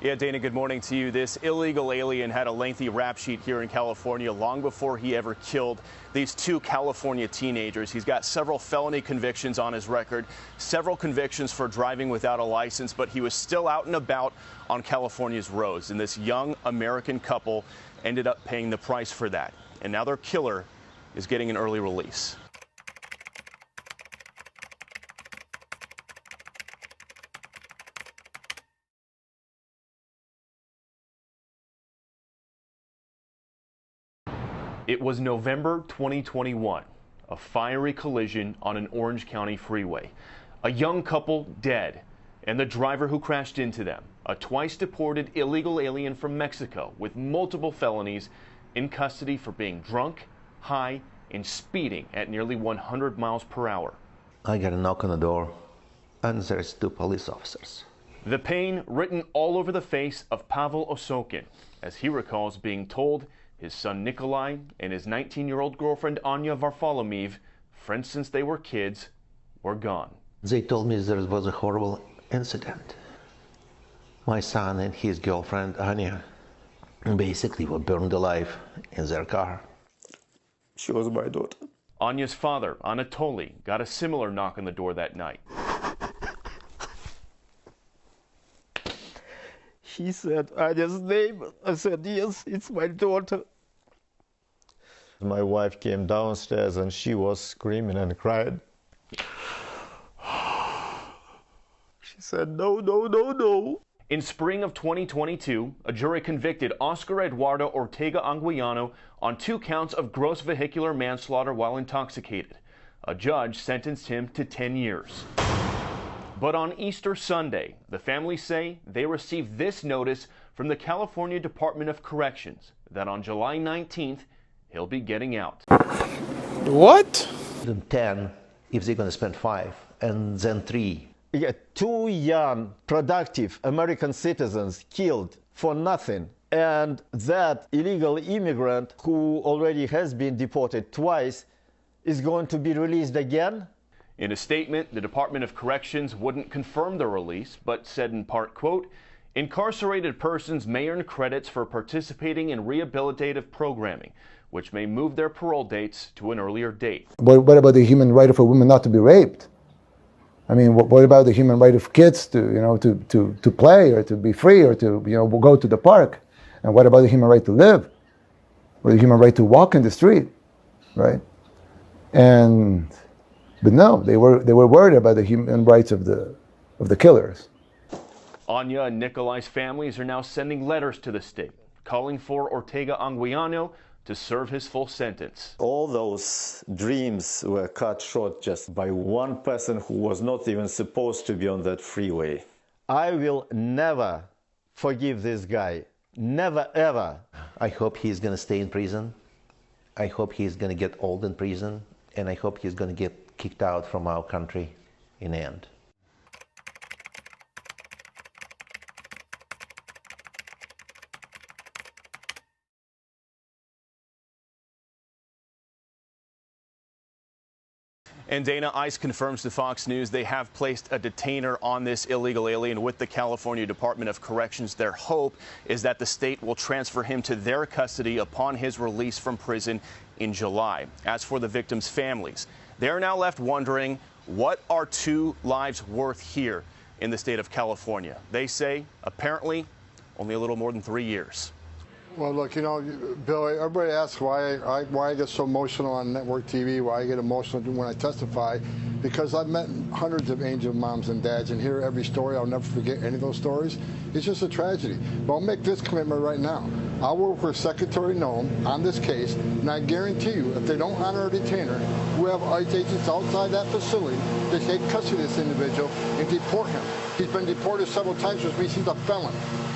Yeah, Dana, good morning to you. This illegal alien had a lengthy rap sheet here in California long before he ever killed these two California teenagers. He's got several felony convictions on his record, several convictions for driving without a license, but he was still out and about on California's roads. And this young American couple ended up paying the price for that. And now their killer is getting an early release. It was November 2021, a fiery collision on an Orange County freeway. A young couple dead, and the driver who crashed into them, a twice deported illegal alien from Mexico with multiple felonies, in custody for being drunk, high, and speeding at nearly 100 miles per hour. I got a knock on the door, and there's two police officers. The pain written all over the face of Pavel Osokin, as he recalls being told his son Nikolai and his 19-year-old girlfriend Anya Varfolomeev, friends since they were kids, were gone. They told me there was a horrible incident. My son and his girlfriend Anya basically were burned alive in their car. She was my daughter. Anya's father, Anatoly, got a similar knock on the door that night. He said Anya's name. I said, yes, it's my daughter. My wife came downstairs and she was screaming and crying. She said, no, no, no, no. In spring of 2022, a jury convicted Oscar Eduardo Ortega Anguiano on 2 counts of gross vehicular manslaughter while intoxicated. A judge sentenced him to 10 years. But on Easter Sunday, the families say they received this notice from the California Department of Corrections that on July 19th, he'll be getting out. What? 10 if they're going to spend 5, and then 3. Yeah, 2 young, productive American citizens killed for nothing. And that illegal immigrant who already has been deported twice is going to be released again? In a statement, the Department of Corrections wouldn't confirm the release, but said in part, quote, incarcerated persons may earn credits for participating in rehabilitative programming, which may move their parole dates to an earlier date. What about the human right of a woman not to be raped? I mean, what about the human right of kids to play or to be free or to go to the park? And what about the human right to live, or the human right to walk in the street, right? But no, they were worried about the human rights of the killers. Anya and Nikolai's families are now sending letters to the state, calling for Ortega Anguiano to serve his full sentence. All those dreams were cut short just by one person who was not even supposed to be on that freeway. I will never forgive this guy. Never, ever. I hope he's going to stay in prison. I hope he's going to get old in prison. And I hope he's going to get kicked out from our country in the end. And Dana, ICE confirms to Fox News they have placed a detainer on this illegal alien with the California Department of Corrections. Their hope is that the state will transfer him to their custody upon his release from prison in July. As for the victims' families, they are now left wondering, what are 2 lives worth here in the state of California? They say, apparently, only a little more than 3 years. Well, look, Bill, everybody asks why I get so emotional on network TV, why I get emotional when I testify, because I've met hundreds of angel moms and dads, and hear every story. I'll never forget any of those stories. It's just a tragedy. But I'll make this commitment right now. I'll work with Secretary Noem on this case, and I guarantee you, if they don't honor a detainer, we have ICE agents outside that facility to take custody of this individual and deport him. He's been deported several times, which means he's a felon.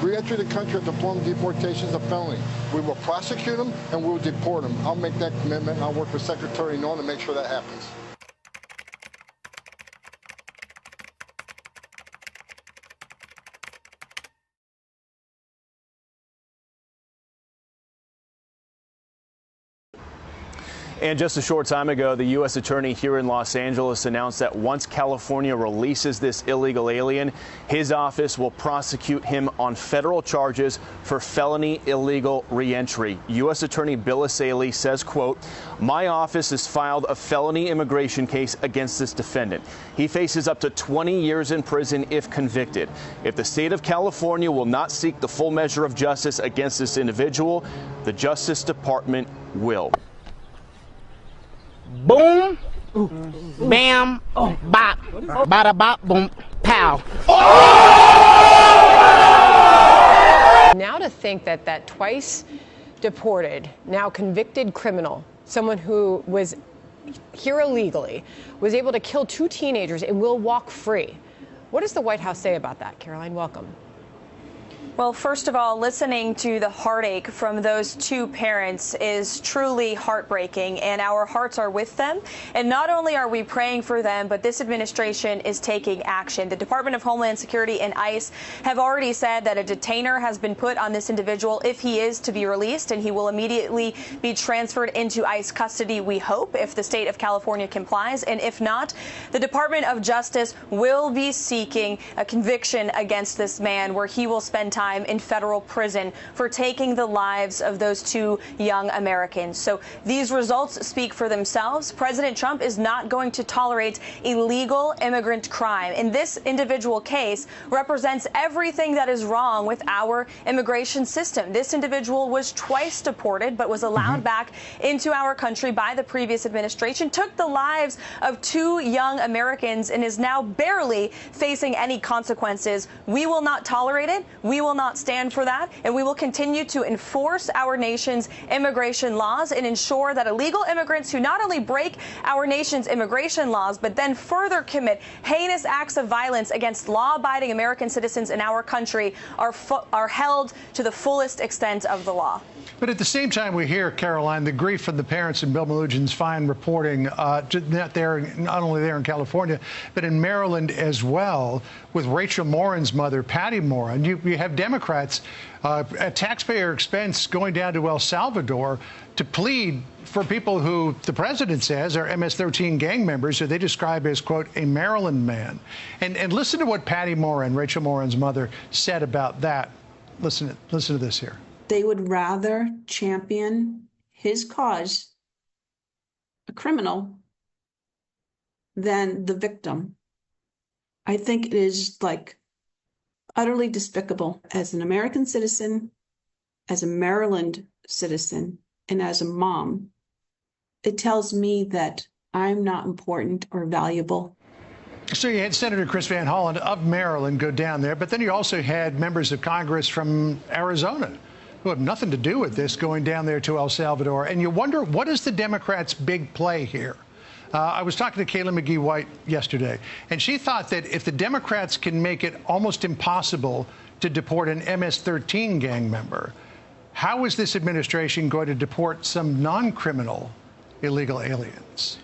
Re-entry the country at the form of deportation is a felony. We will prosecute him and we will deport him. I'll make that commitment, and I'll work with Secretary Noem to make sure that happens. And just a short time ago, the U.S. Attorney here in Los Angeles announced that once California releases this illegal alien, his office will prosecute him on federal charges for felony illegal reentry. U.S. Attorney Bill Asaley says, quote, "My office has filed a felony immigration case against this defendant. He faces up to 20 years in prison if convicted. If the state of California will not seek the full measure of justice against this individual, the Justice Department will." Boom, bam, bop, bada bop, boom, pow. Now to think that that twice deported, now convicted criminal, someone who was here illegally, was able to kill 2 teenagers and will walk free. What does the White House say about that? Caroline, welcome. Well, first of all, listening to the heartache from those 2 parents is truly heartbreaking, and our hearts are with them. And not only are we praying for them, but this administration is taking action. The Department of Homeland Security and ICE have already said that a detainer has been put on this individual if he is to be released, and he will immediately be transferred into ICE custody, we hope, if the state of California complies. And if not, the Department of Justice will be seeking a conviction against this man where he will spend time in federal prison for taking the lives of those 2 young Americans. So these results speak for themselves. President Trump is not going to tolerate illegal immigrant crime. And this individual case represents everything that is wrong with our immigration system. This individual was twice deported, but was allowed back into our country by the previous administration, took the lives of 2 young Americans, and is now barely facing any consequences. We will not tolerate it. We will not stand for that, and we will continue to enforce our nation's immigration laws and ensure that illegal immigrants who not only break our nation's immigration laws, but then further commit heinous acts of violence against law-abiding American citizens in our country are held to the fullest extent of the law. But at the same time, we hear, Caroline, the grief from the parents in Bill Melugин's fine reporting, not only there in California, but in Maryland as well, with Rachel Morin's mother, Patty Morin. You have Democrats at taxpayer expense going down to El Salvador to plead for people who the president says are MS-13 gang members, who they describe as, quote, a Maryland man. And listen to what Patty Morin, Rachel Morin's mother, said about that. Listen to this here. They would rather champion his cause, a criminal, than the victim. I think it is like utterly despicable. As an American citizen, as a Maryland citizen, and as a mom, it tells me that I'm not important or valuable. So you had Senator Chris Van Hollen of Maryland go down there, but then you also had members of Congress from Arizona who have nothing to do with this going down there to El Salvador. And you wonder, what is the Democrats' big play here? I was talking to Kayla McGee-White yesterday, and she thought that if the Democrats can make it almost impossible to deport an MS-13 gang member, how is this administration going to deport some non-criminal illegal aliens?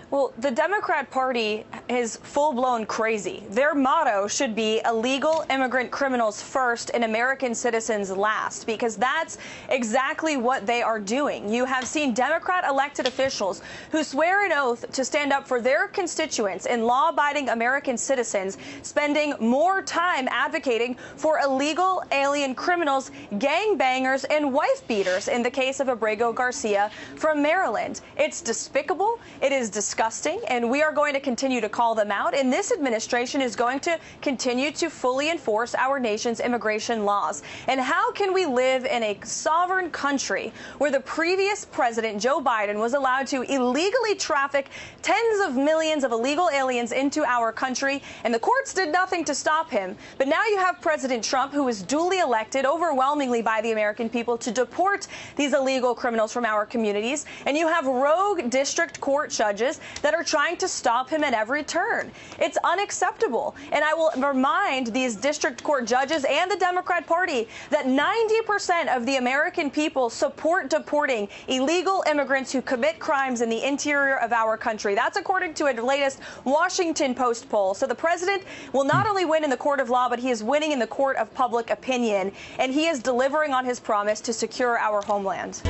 Well, the Democrat Party is full-blown crazy. Their motto should be illegal immigrant criminals first and American citizens last, because that's exactly what they are doing. You have seen Democrat elected officials who swear an oath to stand up for their constituents and law-abiding American citizens spending more time advocating for illegal alien criminals, gangbangers, and wife-beaters in the case of Abrego Garcia from Maryland. It's despicable. It is disgusting. And we are going to continue to call them out. And this administration is going to continue to fully enforce our nation's immigration laws. And how can we live in a sovereign country where the previous president, Joe Biden, was allowed to illegally traffic tens of millions of illegal aliens into our country, and the courts did nothing to stop him? But now you have President Trump, who was duly elected overwhelmingly by the American people to deport these illegal criminals from our communities. And you have rogue district court judges that are trying to stop him at every turn. It's unacceptable. And I will remind these district court judges and the Democrat Party that 90% of the American people support deporting illegal immigrants who commit crimes in the interior of our country. That's according to a latest Washington Post poll. So the president will not only win in the court of law, but he is winning in the court of public opinion. And he is delivering on his promise to secure our homeland.